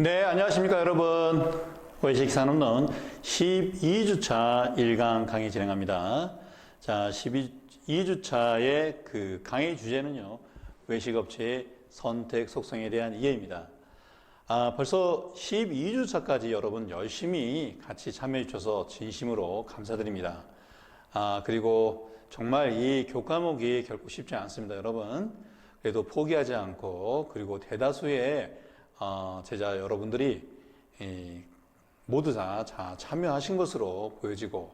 네, 안녕하십니까, 여러분. 외식산업론 12주차 1강 강의 진행합니다. 자, 12주차의 그 강의 주제는요, 외식업체의 선택 속성에 대한 이해입니다. 벌써 12주차까지 여러분 열심히 같이 참여해 주셔서 진심으로 감사드립니다. 그리고 정말 이 교과목이 결코 쉽지 않습니다, 여러분. 그래도 포기하지 않고, 그리고 대다수의 제자 여러분들이 모두 다 참여하신 것으로 보여지고,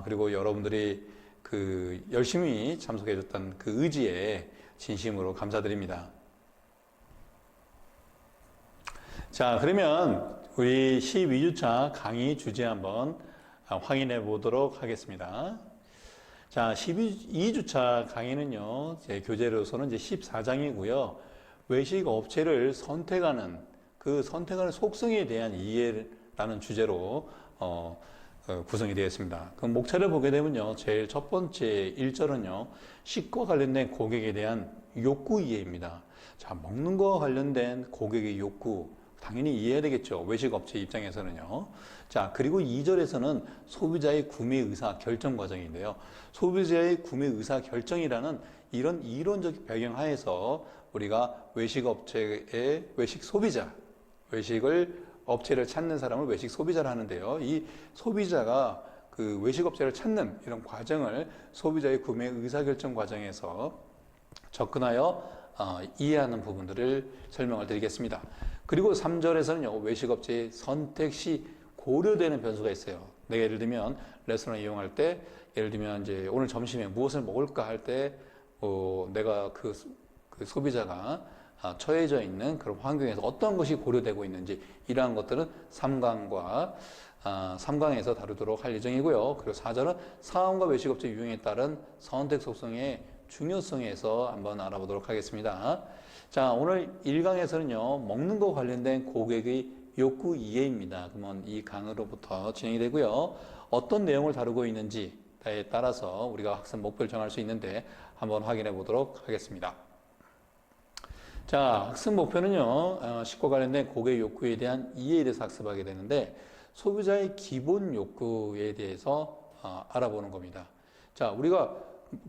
그리고 여러분들이 그 열심히 참석해줬던 그 의지에 진심으로 감사드립니다. 자, 그러면 우리 12주차 강의 주제 한번 확인해 보도록 하겠습니다. 자, 12주차 강의는요, 제 교재로서는 이제 14장이고요. 외식 업체를 선택하는 그 선택하는 속성에 대한 이해라는 주제로 구성이 되어 있습니다. 그 목차를 보게 되면요, 제일 첫 번째 1절은요, 식과 관련된 고객에 대한 욕구 이해입니다. 자, 먹는 거와 관련된 고객의 욕구 당연히 이해해야 되겠죠. 외식업체 입장에서는요. 자, 그리고 2절에서는 소비자의 구매 의사 결정 과정인데요. 소비자의 구매 의사 결정이라는 이런 이론적 배경 하에서 우리가 외식업체의 외식 소비자, 업체를 찾는 사람을 외식 소비자라 하는데요. 이 소비자가 그 외식업체를 찾는 이런 과정을 소비자의 구매 의사 결정 과정에서 접근하여 이해하는 부분들을 설명을 드리겠습니다. 그리고 3절에서는요, 외식업체의 선택 시 고려되는 변수가 있어요. 내가 예를 들면 레스토랑 이용할 때, 예를 들면 이제 오늘 점심에 무엇을 먹을까 할 때, 내가 그 소비자가 처해져 있는 그런 환경에서 어떤 것이 고려되고 있는지, 이러한 것들은 3강에서 다루도록 할 예정이고요. 그리고 4절은 사원과 외식업체 유형에 따른 선택 속성의 중요성에서 한번 알아보도록 하겠습니다. 자, 오늘 1강에서는요, 먹는 거 관련된 고객의 욕구 이해입니다. 그러면 이 강으로부터 진행이 되고요. 어떤 내용을 다루고 있는지에 따라서 우리가 학습 목표를 정할 수 있는데 한번 확인해 보도록 하겠습니다. 자, 학습 목표는요, 식과 관련된 고객 욕구에 대한 이해에 대해서 학습하게 되는데 소비자의 기본 욕구에 대해서 알아보는 겁니다. 자, 우리가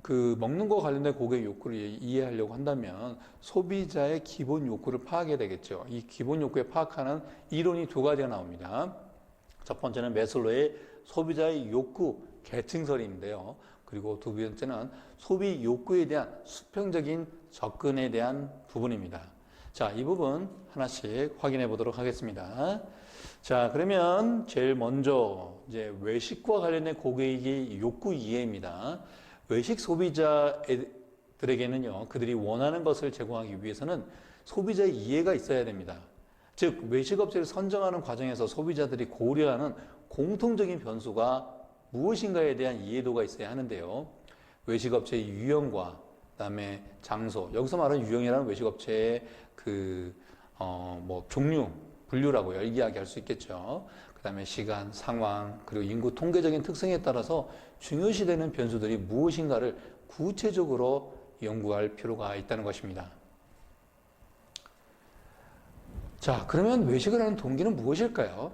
그 먹는 거 관련된 고객 욕구를 이해하려고 한다면 소비자의 기본 욕구를 파악해야 되겠죠. 이 기본 욕구에 파악하는 이론이 두 가지가 나옵니다. 첫 번째는 매슬로의 소비자의 욕구 계층설인데요. 그리고 두 번째는 소비 욕구에 대한 수평적인 접근에 대한 부분입니다. 자, 이 부분 하나씩 확인해 보도록 하겠습니다. 자, 그러면 제일 먼저 이제 외식과 관련된 고객의 욕구 이해입니다. 외식 소비자들에게는요, 그들이 원하는 것을 제공하기 위해서는 소비자의 이해가 있어야 됩니다. 즉, 외식업체를 선정하는 과정에서 소비자들이 고려하는 공통적인 변수가 무엇인가에 대한 이해도가 있어야 하는데요. 외식업체의 유형과 그다음에 장소, 여기서 말하는 유형이라는 외식업체의 종류, 분류라고요. 이야기할 수 있겠죠. 그 다음에 시간, 상황, 그리고 인구 통계적인 특성에 따라서 중요시되는 변수들이 무엇인가를 구체적으로 연구할 필요가 있다는 것입니다. 자, 그러면 외식을 하는 동기는 무엇일까요?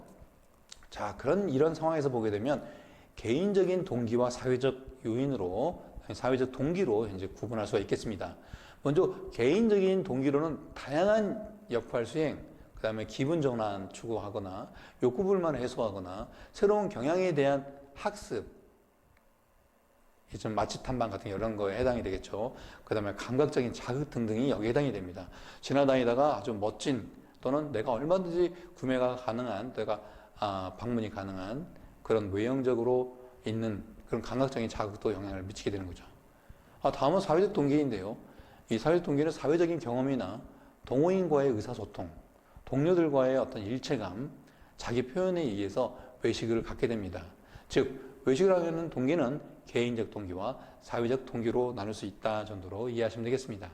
자, 이런 상황에서 보게 되면 개인적인 동기와 사회적 동기로 이제 구분할 수가 있겠습니다. 먼저 개인적인 동기로는 다양한 역할 수행, 그 다음에 기분 전환 추구하거나 욕구 불만을 해소하거나 새로운 경향에 대한 학습, 좀 맛집 탐방 같은 이런 거에 해당이 되겠죠. 그 다음에 감각적인 자극 등등이 여기에 해당이 됩니다. 지나다니다가 아주 멋진 또는 내가 얼마든지 구매가 가능한, 내가 방문이 가능한 그런 외형적으로 있는 그런 감각적인 자극도 영향을 미치게 되는 거죠. 다음은 사회적 동기인데요. 이 사회적 동기는 사회적인 경험이나 동호인과의 의사소통, 동료들과의 어떤 일체감, 자기 표현에 의해서 외식을 갖게 됩니다. 즉, 외식을 하는 동기는 개인적 동기와 사회적 동기로 나눌 수 있다 정도로 이해하시면 되겠습니다.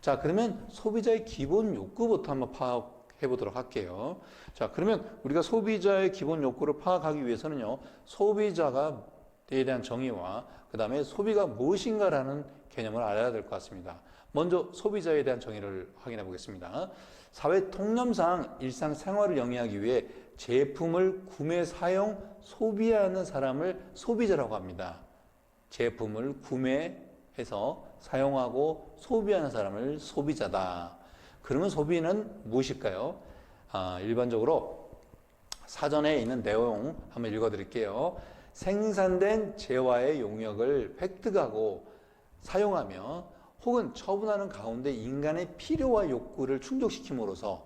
자, 그러면 소비자의 기본 욕구부터 한번 파악해 보도록 할게요. 자, 그러면 우리가 소비자의 기본 욕구를 파악하기 위해서는요, 소비자에 대한 정의와 그 다음에 소비가 무엇인가라는 개념을 알아야 될 것 같습니다. 먼저 소비자에 대한 정의를 확인해 보겠습니다. 사회 통념상 일상생활을 영위하기 위해 제품을 구매, 사용, 소비하는 사람을 소비자라고 합니다. 제품을 구매해서 사용하고 소비하는 사람을 소비자다. 그러면 소비는 무엇일까요? 일반적으로 사전에 있는 내용 한번 읽어드릴게요. 생산된 재화의 용역을 획득하고 사용하며 혹은 처분하는 가운데 인간의 필요와 욕구를 충족시킴으로써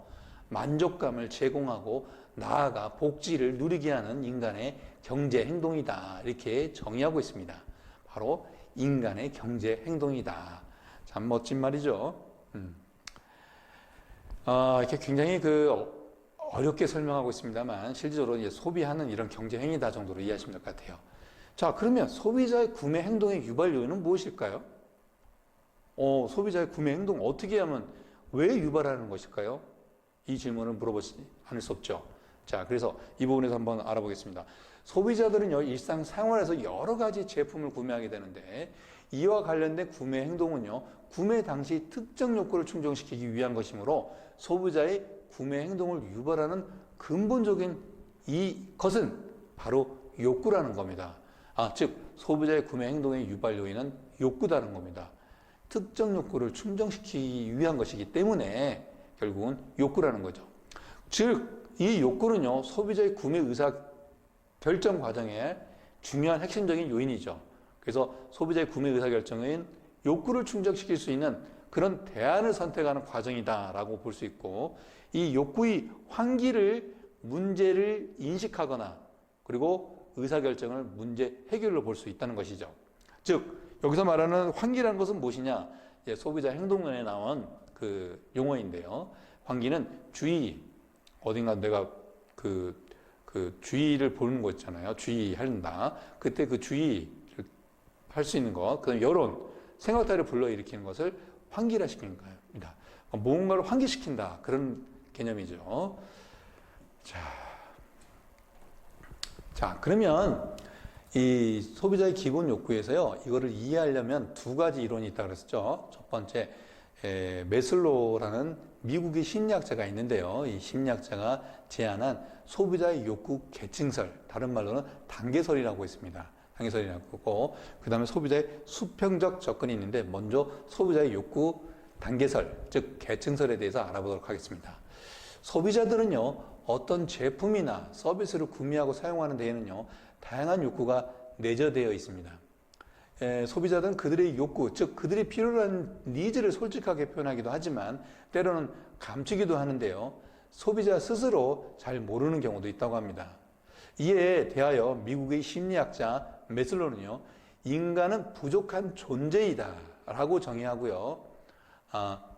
만족감을 제공하고 나아가 복지를 누리게 하는 인간의 경제 행동이다. 이렇게 정의하고 있습니다. 바로 인간의 경제 행동이다. 참 멋진 말이죠. 이렇게 굉장히 어렵게 설명하고 있습니다만 실질적으로 이제 소비하는 이런 경제 행위다 정도로 이해하시면 될 것 같아요. 자, 그러면 소비자의 구매 행동의 유발 요인은 무엇일까요? 소비자의 구매 행동 어떻게 하면 왜 유발하는 것일까요? 이 질문을 물어보지 않을 수 없죠. 자, 그래서 이 부분에서 한번 알아보겠습니다. 소비자들은요, 일상생활에서 여러 가지 제품을 구매하게 되는데 이와 관련된 구매 행동은요, 구매 당시 특정 욕구를 충족시키기 위한 것이므로 소비자의 구매 행동을 유발하는 근본적인 이것은 바로 욕구라는 겁니다. 즉 소비자의 구매 행동의 유발 요인은 욕구다는 겁니다. 특정 욕구를 충족시키기 위한 것이기 때문에 결국은 욕구라는 거죠. 즉 이 욕구는요, 소비자의 구매 의사 결정 과정에 중요한 핵심적인 요인이죠. 그래서 소비자의 구매 의사 결정은 욕구를 충족시킬 수 있는 그런 대안을 선택하는 과정이다라고 볼 수 있고, 이 욕구의 환기를 문제를 인식하거나 그리고 의사결정을 문제 해결로 볼 수 있다는 것이죠. 즉 여기서 말하는 환기라는 것은 무엇이냐? 소비자 행동론에 나온 그 용어인데요. 환기는 주의, 어딘가 내가 그 주의를 보는 거 있잖아요. 주의한다. 그때 그 주의 할 수 있는 것, 그다음 여론, 생각 따위를 불러일으키는 것을 환기시키는 겁니다. 무언가를 환기시킨다, 그런 개념이죠. 자, 그러면 이 소비자의 기본 욕구에서요, 이거를 이해하려면 두 가지 이론이 있다고 그랬었죠. 첫 번째, 메슬로우라는 미국의 심리학자가 있는데요. 이 심리학자가 제안한 소비자의 욕구 계층설, 다른 말로는 단계설이라고 있습니다. 단계설이라고 하고, 그 다음에 소비자의 수평적 접근이 있는데, 먼저 소비자의 욕구 단계설, 즉 계층설에 대해서 알아보도록 하겠습니다. 소비자들은요, 어떤 제품이나 서비스를 구매하고 사용하는 데에는요, 다양한 욕구가 내재되어 있습니다. 소비자들은 그들의 욕구, 즉 그들이 필요로 하는 니즈를 솔직하게 표현하기도 하지만 때로는 감추기도 하는데요, 소비자 스스로 잘 모르는 경우도 있다고 합니다. 이에 대하여 미국의 심리학자 메슬로는요, 인간은 부족한 존재이다 라고 정의하고요,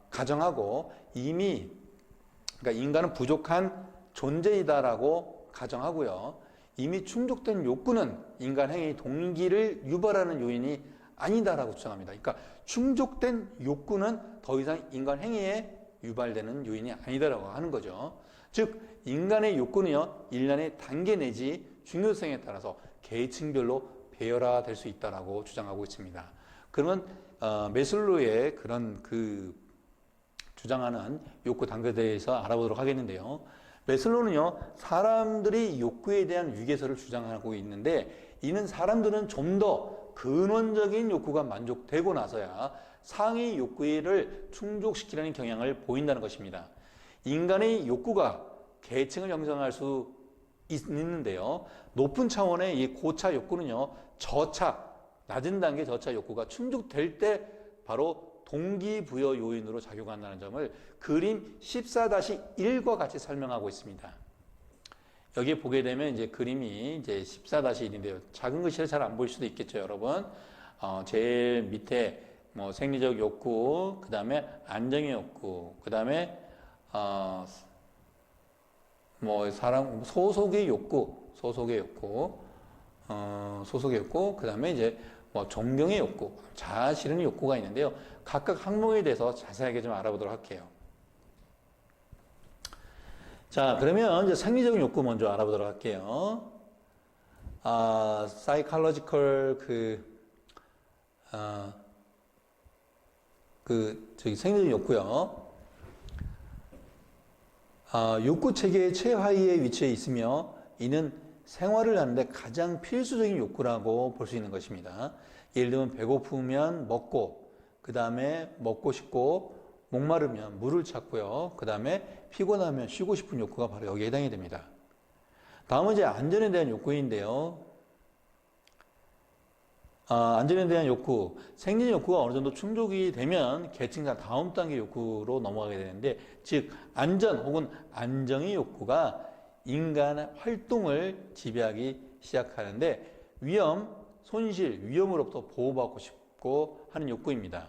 가정하고 그러니까 인간은 부족한 존재이다라고 가정하고요, 이미 충족된 욕구는 인간 행위 동기를 유발하는 요인이 아니다라고 주장합니다. 그러니까 충족된 욕구는 더 이상 인간 행위에 유발되는 요인이 아니다라고 하는 거죠. 즉 인간의 욕구는요, 일련의 단계 내지 중요성에 따라서 계층별로 배열화될 수 있다라고 주장하고 있습니다. 그러면 메슬로우의 그런 주장하는 욕구 단계에 대해서 알아보도록 하겠는데요. 메슬로우는요, 사람들이 욕구에 대한 위계설을 주장하고 있는데, 이는 사람들은 좀 더 근원적인 욕구가 만족되고 나서야 상위 욕구를 충족시키려는 경향을 보인다는 것입니다. 인간의 욕구가 계층을 형성할 수 있는데요, 높은 차원의 이 고차 욕구는요, 낮은 단계 저차 욕구가 충족될 때 바로 동기부여 요인으로 작용한다는 점을 그림 14-1과 같이 설명하고 있습니다. 여기 보게 되면 이제 그림이 이제 14-1인데요. 작은 글씨를 잘 안 보일 수도 있겠죠, 여러분. 제일 밑에 생리적 욕구, 그 다음에 안정의 욕구, 그 다음에 소속의 욕구, 그 다음에 이제 존경의 욕구, 자아 실현의 욕구가 있는데요. 각각 항목에 대해서 자세하게 좀 알아보도록 할게요. 자, 그러면 이제 생리적인 욕구 먼저 알아보도록 할게요. psychological 생리적 욕구요. 욕구 체계의 최하위에 위치해 있으며 이는 생활을 하는데 가장 필수적인 욕구라고 볼 수 있는 것입니다. 예를 들면 배고프면 먹고, 그 다음에 먹고 싶고, 목마르면 물을 찾고요. 그 다음에 피곤하면 쉬고 싶은 욕구가 바로 여기에 해당이 됩니다. 다음은 이제 안전에 대한 욕구인데요. 안전에 대한 욕구, 생리적 욕구가 어느 정도 충족이 되면 계층상 다음 단계 욕구로 넘어가게 되는데, 즉 안전 혹은 안정의 욕구가 인간의 활동을 지배하기 시작하는데 위험, 손실, 위험으로부터 보호받고 싶고 하는 욕구입니다.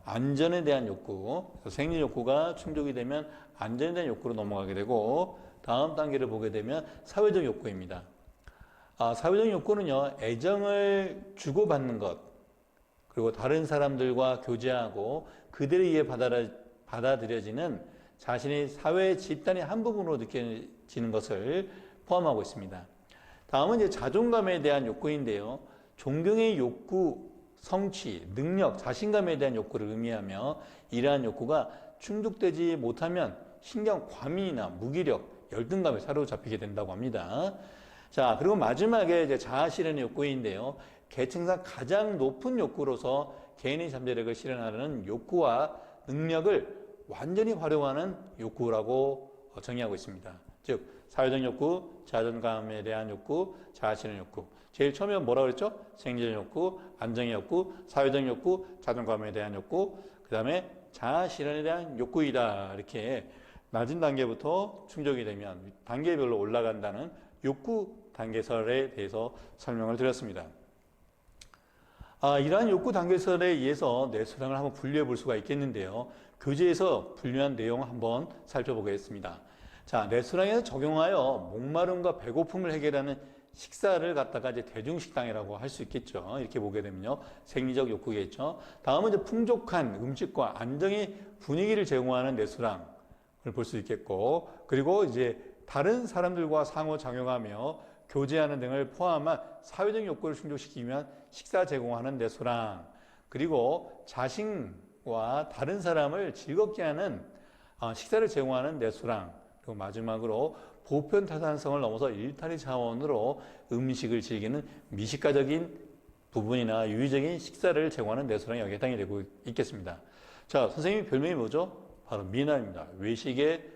안전에 대한 욕구, 생리 욕구가 충족이 되면 안전에 대한 욕구로 넘어가게 되고 다음 단계를 보게 되면 사회적 욕구입니다. 사회적 욕구는요, 애정을 주고받는 것, 그리고 다른 사람들과 교제하고 그들에 의해 받아들여지는 자신의 사회 집단의 한 부분으로 느껴지는 것을 포함하고 있습니다. 다음은 이제 자존감에 대한 욕구인데요. 존경의 욕구, 성취, 능력, 자신감에 대한 욕구를 의미하며 이러한 욕구가 충족되지 못하면 신경 과민이나 무기력, 열등감에 사로잡히게 된다고 합니다. 자, 그리고 마지막에 이제 자아 실현의 욕구인데요. 계층상 가장 높은 욕구로서 개인의 잠재력을 실현하려는 욕구와 능력을 완전히 활용하는 욕구라고 정의하고 있습니다. 즉, 사회적 욕구, 자존감에 대한 욕구, 자아 실현 욕구. 제일 처음에 뭐라고 그랬죠? 생리적 욕구, 안정의 욕구, 사회적 욕구, 자존감에 대한 욕구, 그 다음에 자아 실현에 대한 욕구이다. 이렇게 낮은 단계부터 충족이 되면 단계별로 올라간다는 욕구 단계설에 대해서 설명을 드렸습니다. 이러한 욕구 단계설에 의해서 뇌수랑을 한번 분류해 볼 수가 있겠는데요. 교재에서 분류한 내용을 한번 살펴보겠습니다. 자, 뇌수랑에서 적용하여 목마름과 배고픔을 해결하는 식사를 갖다가 이제 대중식당이라고 할 수 있겠죠. 이렇게 보게 되면요. 생리적 욕구겠죠. 다음은 이제 풍족한 음식과 안정의 분위기를 제공하는 뇌수랑을 볼 수 있겠고, 그리고 이제 다른 사람들과 상호작용하며 교제하는 등을 포함한 사회적 욕구를 충족시키기 위한 식사 제공하는 뇌수랑, 그리고 자신과 다른 사람을 즐겁게 하는 식사를 제공하는 뇌수랑, 그리고 마지막으로 보편타산성을 넘어서 일탈의 차원으로 음식을 즐기는 미식가적인 부분이나 유의적인 식사를 제공하는 뇌수랑이 여기에 해당이 되고 있겠습니다. 자, 선생님의 별명이 뭐죠? 바로 미남입니다. 외식에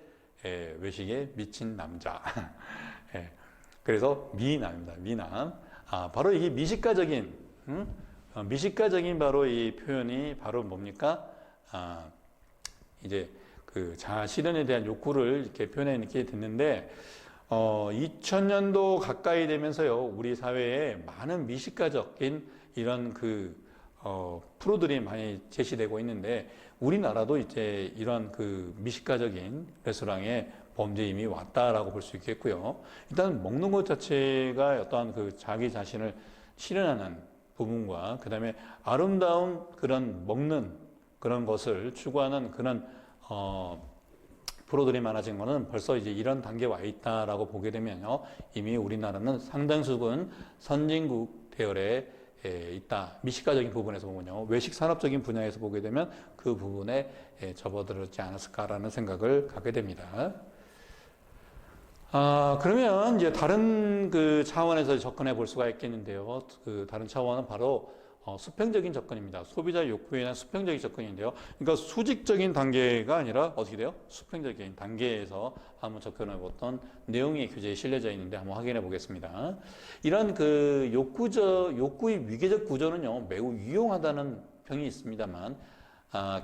미친 남자. 그래서 미남입니다. 미남. 바로 이게 미식가적인 바로 이 표현이 바로 뭡니까? 이제 그 자아 실현에 대한 욕구를 이렇게 표현해 이렇게 됐는데, 2000년도 가까이 되면서요, 우리 사회에 많은 미식가적인 이런 프로들이 많이 제시되고 있는데, 우리나라도 이제 이런 미식가적인 레스토랑에 범죄 이미 왔다라고 볼 수 있겠고요. 일단 먹는 것 자체가 어떠한 자기 자신을 실현하는 부분과, 그 다음에 아름다운 그런 먹는 그런 것을 추구하는 그런 프로들이 많아진 거는 벌써 이제 이런 단계에 와 있다라고 보게 되면요, 이미 우리나라는 상당수는 선진국 대열에 있다. 미식가적인 부분에서 보면요, 외식 산업적인 분야에서 보게 되면 그 부분에 접어들었지 않았을까라는 생각을 갖게 됩니다. 그러면 이제 다른 차원에서 접근해 볼 수가 있겠는데요. 다른 차원은 바로 수평적인 접근입니다. 소비자 욕구에 대한 수평적인 접근인데요. 그러니까 수직적인 단계가 아니라 어떻게 돼요? 수평적인 단계에서 한번 접근해 봤던 내용이 교재에 실려져 있는데 한번 확인해 보겠습니다. 이런 욕구의 위계적 구조는요, 매우 유용하다는 평이 있습니다만,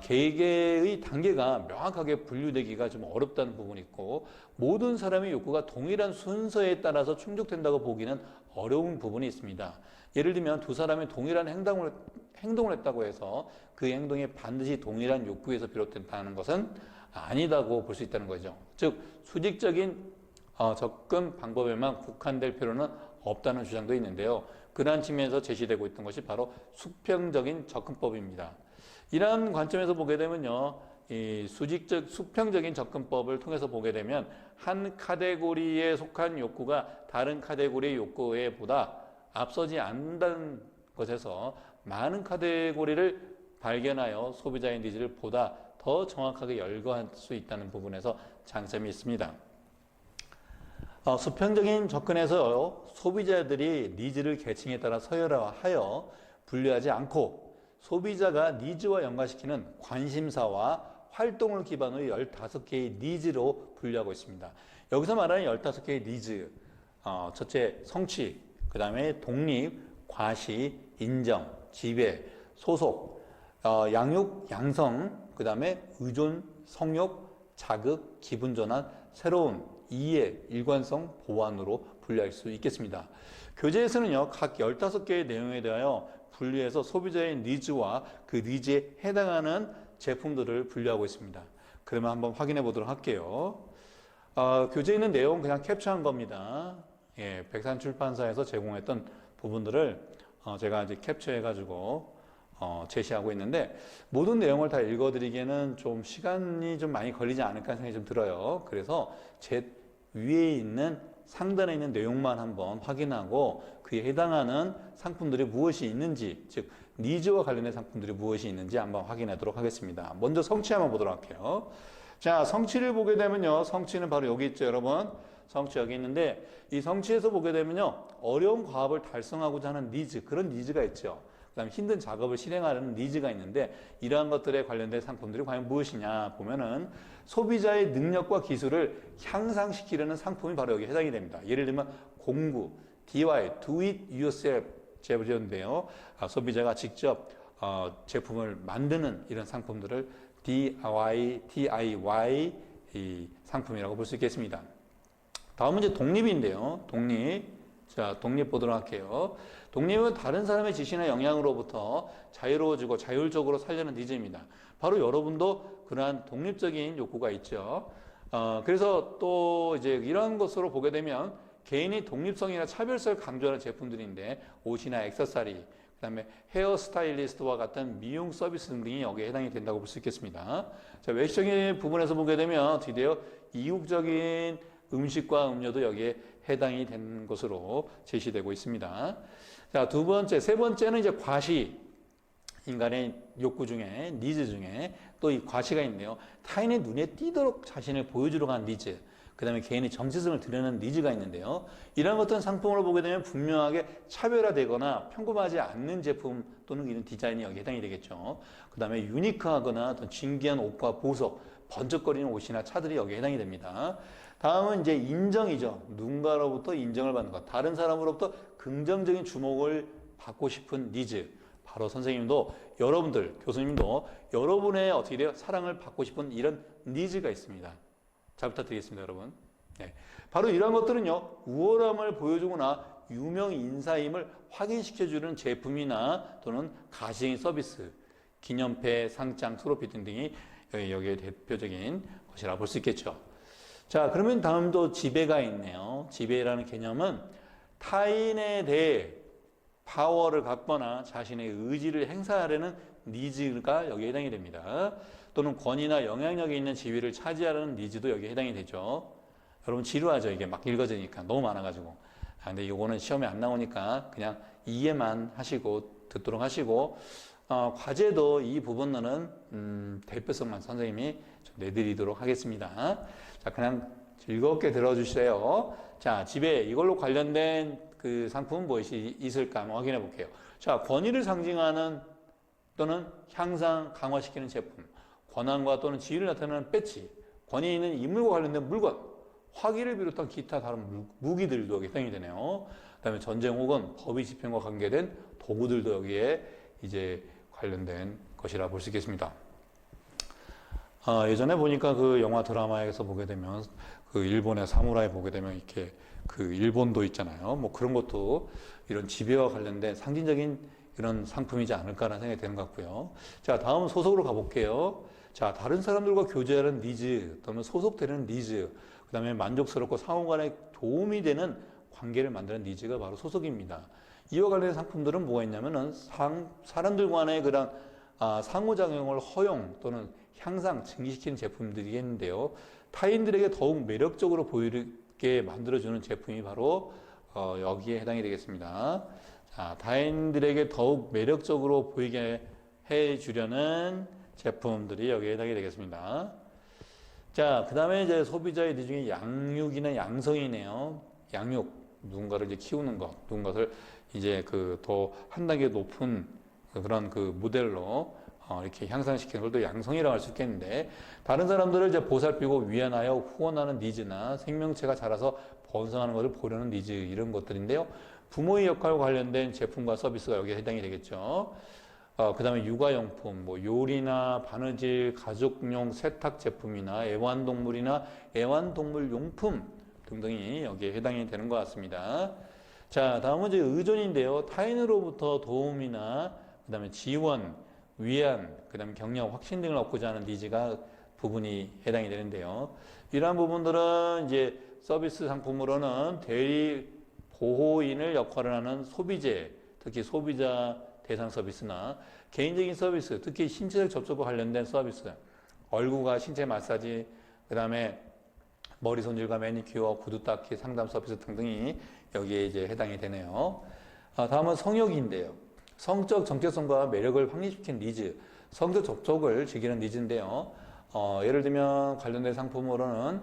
개개의 단계가 명확하게 분류되기가 좀 어렵다는 부분이 있고, 모든 사람의 욕구가 동일한 순서에 따라서 충족된다고 보기는 어려운 부분이 있습니다. 예를 들면 두 사람이 동일한 행동을 했다고 해서 그 행동이 반드시 동일한 욕구에서 비롯된다는 것은 아니다고 볼 수 있다는 거죠. 즉, 수직적인 접근 방법에만 국한될 필요는 없다는 주장도 있는데요. 그러한 측면에서 제시되고 있던 것이 바로 수평적인 접근법입니다. 이러한 관점에서 보게 되면요, 이 수평적인 접근법을 통해서 보게 되면 한 카테고리에 속한 욕구가 다른 카테고리의 욕구에 보다 앞서지 않는다는 것에서 많은 카테고리를 발견하여 소비자의 니즈를 보다 더 정확하게 열거할 수 있다는 부분에서 장점이 있습니다. 수평적인 접근에서 소비자들이 니즈를 계층에 따라 서열화하여 분류하지 않고 소비자가 니즈와 연관시키는 관심사와 활동을 기반으로 15개의 니즈로 분류하고 있습니다. 여기서 말하는 15개의 니즈, 첫째 성취, 그 다음에 독립, 과시, 인정, 지배, 소속, 양육, 양성, 그 다음에 의존, 성욕, 자극, 기분 전환, 새로운, 이해, 일관성, 보완으로 분류할 수 있겠습니다. 교재에서는요, 각 15개의 내용에 대하여 분류해서 소비자의 니즈와 그 니즈에 해당하는 제품들을 분류하고 있습니다. 그러면 한번 확인해 보도록 할게요. 교재에 있는 내용 그냥 캡처한 겁니다. 예, 백산출판사에서 제공했던 부분들을 제가 이제 캡처해 가지고 제시하고 있는데, 모든 내용을 다 읽어드리기에는 좀 시간이 좀 많이 걸리지 않을까 생각이 좀 들어요. 그래서 제 위에 있는 상단에 있는 내용만 한번 확인하고 그에 해당하는 상품들이 무엇이 있는지, 즉 니즈와 관련된 상품들이 무엇이 있는지 한번 확인하도록 하겠습니다. 먼저 성취 한번 보도록 할게요. 자, 성취를 보게 되면요, 성취는 바로 여기 있죠, 여러분. 성취 여기 있는데, 이 성취에서 보게 되면요, 어려운 과업을 달성하고자 하는 니즈, 그런 니즈가 있죠. 그 다음에 힘든 작업을 실행하려는 니즈가 있는데, 이러한 것들에 관련된 상품들이 과연 무엇이냐 보면은 소비자의 능력과 기술을 향상시키려는 상품이 바로 여기에 해당이 됩니다. 예를 들면 공구, DIY, Do It Yourself 제품인데요, 소비자가 직접 제품을 만드는 이런 상품들을 DIY 이 상품이라고 볼 수 있겠습니다. 다음은 이제 독립인데요. 자, 독립 보도록 할게요. 독립은 다른 사람의 지시나 영향으로부터 자유로워지고 자율적으로 살려는 니즈입니다. 바로 여러분도 그러한 독립적인 욕구가 있죠. 그래서 또 이제 이런 것으로 보게 되면 개인의 독립성이나 차별성을 강조하는 제품들인데, 옷이나 액세서리, 그다음에 헤어 스타일리스트와 같은 미용 서비스 등이 여기에 해당이 된다고 볼 수 있겠습니다. 자, 외식적인 부분에서 보게 되면 드디어 이국적인 음식과 음료도 여기에 해당이 된 것으로 제시되고 있습니다. 자, 세 번째는 이제 과시. 인간의 욕구 중에, 니즈 중에 또 이 과시가 있네요. 타인의 눈에 띄도록 자신을 보여주려고 하는 니즈. 그 다음에 개인의 정체성을 드러내는 니즈가 있는데요. 이런 어떤 상품을 보게 되면 분명하게 차별화되거나 평범하지 않는 제품 또는 이런 디자인이 여기에 해당이 되겠죠. 그 다음에 유니크하거나 어떤 진귀한 옷과 보석, 번쩍거리는 옷이나 차들이 여기에 해당이 됩니다. 다음은 이제 인정이죠. 누군가로부터 인정을 받는 것. 다른 사람으로부터 긍정적인 주목을 받고 싶은 니즈. 바로 선생님도, 여러분들, 교수님도 여러분의 어떻게 돼요? 사랑을 받고 싶은 이런 니즈가 있습니다. 잘 부탁드리겠습니다, 여러분. 네. 바로 이런 것들은요, 우월함을 보여주거나 유명 인사임을 확인시켜주는 제품이나 또는 가시적인 서비스, 기념패, 상장, 트로피 등등이 여기에 대표적인 것이라 볼 수 있겠죠. 자, 그러면 다음도 지배가 있네요. 지배라는 개념은 타인에 대해 파워를 갖거나 자신의 의지를 행사하려는 니즈가 여기에 해당이 됩니다. 또는 권위나 영향력이 있는 지위를 차지하려는 니즈도 여기에 해당이 되죠. 여러분 지루하죠? 이게 막 읽어지니까 너무 많아가지고. 근데 이거는 시험에 안 나오니까 그냥 이해만 하시고 듣도록 하시고, 과제도 이 부분은 대표성만 선생님이 좀 내드리도록 하겠습니다. 자, 그냥 즐겁게 들어주세요. 자, 지배, 이걸로 관련된 그 상품은 무엇이 있을까 한번 확인해 볼게요. 자, 권위를 상징하는 또는 향상, 강화시키는 제품, 권한과 또는 지위를 나타내는 배지, 권위 있는 인물과 관련된 물건, 화기를 비롯한 기타 다른 무기들도 여기 해당이 되네요. 그 다음에 전쟁 혹은 법의 집행과 관계된 도구들도 여기에 이제 관련된 것이라 볼 수 있겠습니다. 예전에 보니까 그 영화 드라마에서 보게 되면 그 일본의 사무라이 보게 되면 이렇게 그 일본도 있잖아요. 뭐 그런 것도 이런 지배와 관련된 상징적인 이런 상품이지 않을까라는 생각이 드는 것 같고요. 자, 다음 소속으로 가볼게요. 자, 다른 사람들과 교제하는 니즈, 또는 소속되는 니즈, 그 다음에 만족스럽고 상호간에 도움이 되는 관계를 만드는 니즈가 바로 소속입니다. 이와 관련된 상품들은 뭐가 있냐면은 사람들 간의 그런 상호작용을 허용 또는 향상, 증기시키는 제품들이겠는데요. 타인들에게 더욱 매력적으로 보이게 만들어주는 제품이 바로 여기에 해당이 되겠습니다. 자, 타인들에게 더욱 매력적으로 보이게 해주려는 제품들이 여기에 해당이 되겠습니다. 자, 그 다음에 이제 소비자의 니즈 중에 양육이나 양성이네요. 양육, 누군가를 이제 키우는 것, 누군가를 이제 그 더 한 단계 높은 그런 그 모델로 이렇게 향상시키는 걸 또 양성이라고 할 수 있겠는데, 다른 사람들을 이제 보살피고 위안하여 후원하는 니즈나 생명체가 자라서 번성하는 것을 보려는 니즈, 이런 것들인데요. 부모의 역할과 관련된 제품과 서비스가 여기에 해당이 되겠죠. 그 다음에 육아용품, 뭐 요리나 바느질, 가족용 세탁 제품이나 애완동물이나 애완동물 용품 등등이 여기에 해당이 되는 것 같습니다. 자, 다음은 이제 의존인데요. 타인으로부터 도움이나 그 다음에 지원, 위안, 그 다음에 격려, 확신 등을 얻고자 하는 니즈가 부분이 해당이 되는데요. 이러한 부분들은 이제 서비스 상품으로는 대리 보호인을 역할을 하는 소비재, 특히 소비자 대상 서비스나 개인적인 서비스, 특히 신체적 접촉과 관련된 서비스, 얼굴과 신체 마사지, 그 다음에 머리 손질과 매니큐어, 구두 닦기, 상담 서비스 등등이 여기에 이제 해당이 되네요. 다음은 성욕인데요. 성적 정체성과 매력을 확립시킨 니즈, 성적 접촉을 즐기는 니즈인데요. 예를 들면 관련된 상품으로는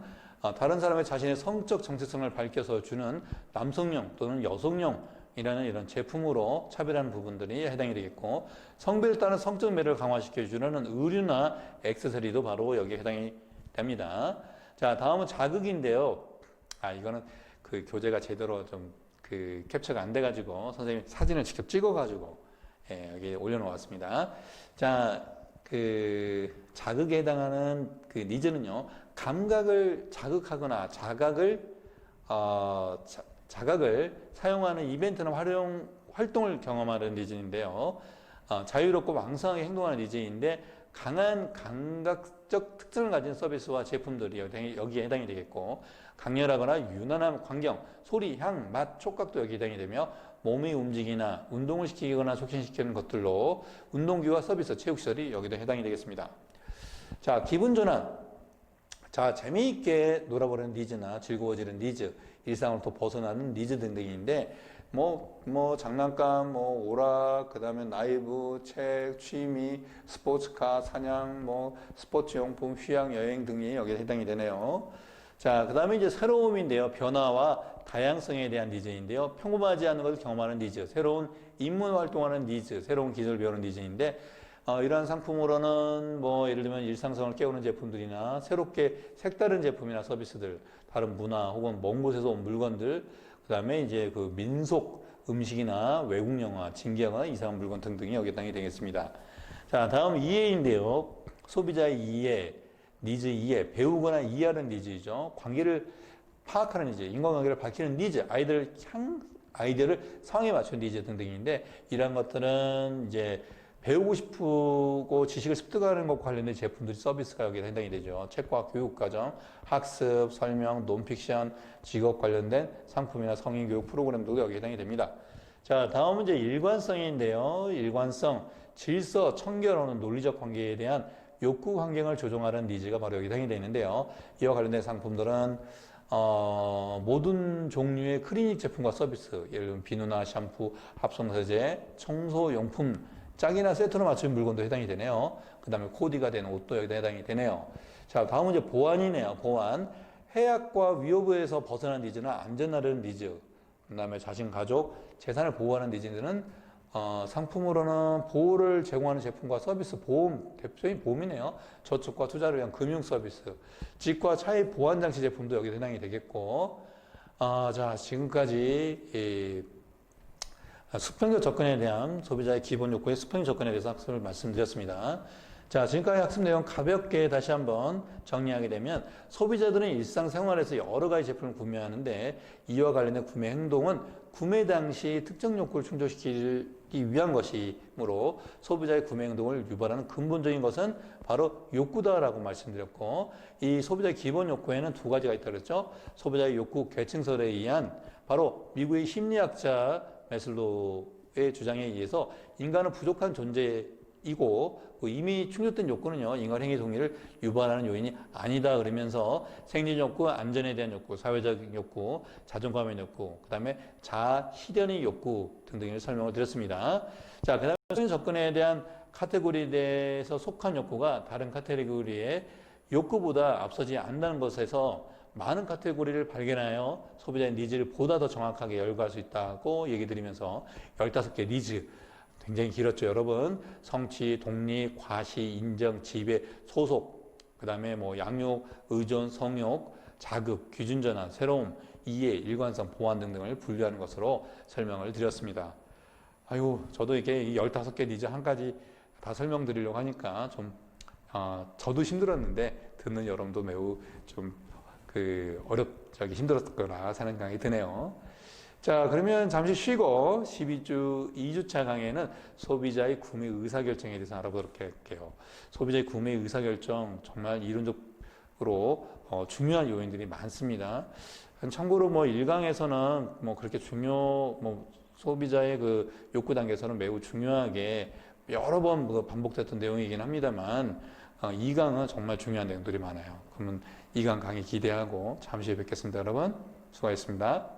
다른 사람의 자신의 성적 정체성을 밝혀서 주는 남성용 또는 여성용이라는 이런 제품으로 차별하는 부분들이 해당이 되겠고, 성별에 따른 성적 매력을 강화시켜주는 의류나 액세서리도 바로 여기에 해당이 됩니다. 자, 다음은 자극인데요. 이거는 그 교재가 제대로 좀 그 캡처가 안 돼가지고 선생님이 사진을 직접 찍어가지고 여기 올려놓았습니다. 자, 그 자극에 해당하는 그 니즈는요, 감각을 자극하거나 자각을 사용하는 이벤트나 활동을 경험하는 니즈인데요. 자유롭고 왕성하게 행동하는 니즈인데, 강한 감각적 특성을 가진 서비스와 제품들이 여기에 해당이 되겠고, 강렬하거나 유난한 광경, 소리, 향, 맛, 촉각도 여기에 해당이 되며, 몸이 움직이나 운동을 시키거나 촉진시키는 것들로 운동기구와 서비스, 체육시설이 여기도 해당이 되겠습니다. 자, 기분 전환. 자, 재미있게 놀아보려는 니즈나 즐거워지는 니즈, 일상을 또 벗어나는 니즈 등등인데, 장난감, 오락, 그 다음에 라이브, 책, 취미, 스포츠카, 사냥, 스포츠용품, 휴양, 여행 등이 여기에 해당이 되네요. 자, 그 다음에 이제 새로움인데요. 변화와 다양성에 대한 니즈인데요. 평범하지 않은 것을 경험하는 니즈, 새로운 입문 활동하는 니즈, 새로운 기술을 배우는 니즈인데, 이러한 상품으로는 예를 들면 일상성을 깨우는 제품들이나 새롭게 색다른 제품이나 서비스들, 다른 문화 혹은 먼 곳에서 온 물건들, 그 다음에 이제 그 민속 음식이나 외국 영화, 진기하거나 이상한 물건 등등이 여기에 해당이 되겠습니다. 자, 다음 이해인데요. 소비자의 이해, 니즈 이해, 배우거나 이해하는 니즈이죠. 관계를 파악하는 니즈, 인간관계를 밝히는 니즈, 아이디어를 상황에 맞춘 니즈 등등인데, 이러한 것들은 이제 배우고 싶고 지식을 습득하는 것과 관련된 제품들이 서비스가 여기에 해당이 되죠. 책과 교육과정, 학습, 설명, 논픽션, 직업 관련된 상품이나 성인교육 프로그램도 여기에 해당이 됩니다. 자, 다음은 이제 일관성인데요. 일관성, 질서, 청결하는 논리적 관계에 대한 욕구 환경을 조정하는 니즈가 바로 여기 해당이 되어 있는데요. 이와 관련된 상품들은 모든 종류의 클리닉 제품과 서비스, 예를 들면 비누나 샴푸, 합성세제, 청소용품, 짝이나 세트로 맞춘 물건도 해당이 되네요. 그 다음에 코디가 된 옷도 여기다 해당이 되네요. 자, 다음은 이제 보안이네요. 보안. 해악과 위협에서 벗어난 니즈나 안전하려는 니즈. 그 다음에 자신, 가족, 재산을 보호하는 니즈는 상품으로는 보호를 제공하는 제품과 서비스, 보험, 대표적인 보험이네요. 저축과 투자를 위한 금융 서비스. 집과 차의 보안 장치 제품도 여기 해당이 되겠고, 자, 지금까지 수평적 접근에 대한 소비자의 기본 욕구의 수평적 접근에 대해서 학습을 말씀드렸습니다. 자, 지금까지 학습 내용 가볍게 다시 한번 정리하게 되면, 소비자들은 일상생활에서 여러 가지 제품을 구매하는데, 이와 관련된 구매 행동은 구매 당시 특정 욕구를 충족시키기 위한 것이므로 소비자의 구매 행동을 유발하는 근본적인 것은 바로 욕구다라고 말씀드렸고, 이 소비자의 기본 욕구에는 두 가지가 있다고 그랬죠. 소비자의 욕구 계층설에 의한, 바로 미국의 심리학자 메슬로우의 주장에 의해서 인간은 부족한 존재이고, 이미 충족된 욕구는요, 인간 행위 동의를 유발하는 요인이 아니다 그러면서 생존 욕구, 안전에 대한 욕구, 사회적 욕구, 자존감의 욕구, 그 다음에 자아 실현의 욕구 등등을 설명을 드렸습니다. 자, 그 다음에 접근에 대한 카테고리에서 속한 욕구가 다른 카테고리의 욕구보다 앞서지 않는다는 것에서 많은 카테고리를 발견하여 소비자의 니즈를 보다 더 정확하게 열거할 수 있다고 얘기 드리면서 15개 니즈 굉장히 길었죠, 여러분. 성취, 독립, 과시, 인정, 지배, 소속, 그 다음에 뭐 양육, 의존, 성욕, 자극, 기준 전환, 새로움, 이해, 일관성, 보완 등등을 분류하는 것으로 설명을 드렸습니다. 아유, 저도 이게 이 15개 니즈 한 가지 다 설명드리려고 하니까 좀 저도 힘들었는데 듣는 여러분도 매우 좀 힘들었을 거라 생각이 드네요. 자, 그러면 잠시 쉬고 2주차 강의는 소비자의 구매 의사결정에 대해서 알아보도록 할게요. 소비자의 구매 의사결정 정말 이론적으로 중요한 요인들이 많습니다. 참고로 뭐 1강에서는 뭐 그렇게 소비자의 그 욕구 단계에서는 매우 중요하게 여러 번 반복됐던 내용이긴 합니다만 2강은 정말 중요한 내용들이 많아요. 그러면 2강 강의 기대하고 잠시 후에 뵙겠습니다. 여러분 수고하셨습니다.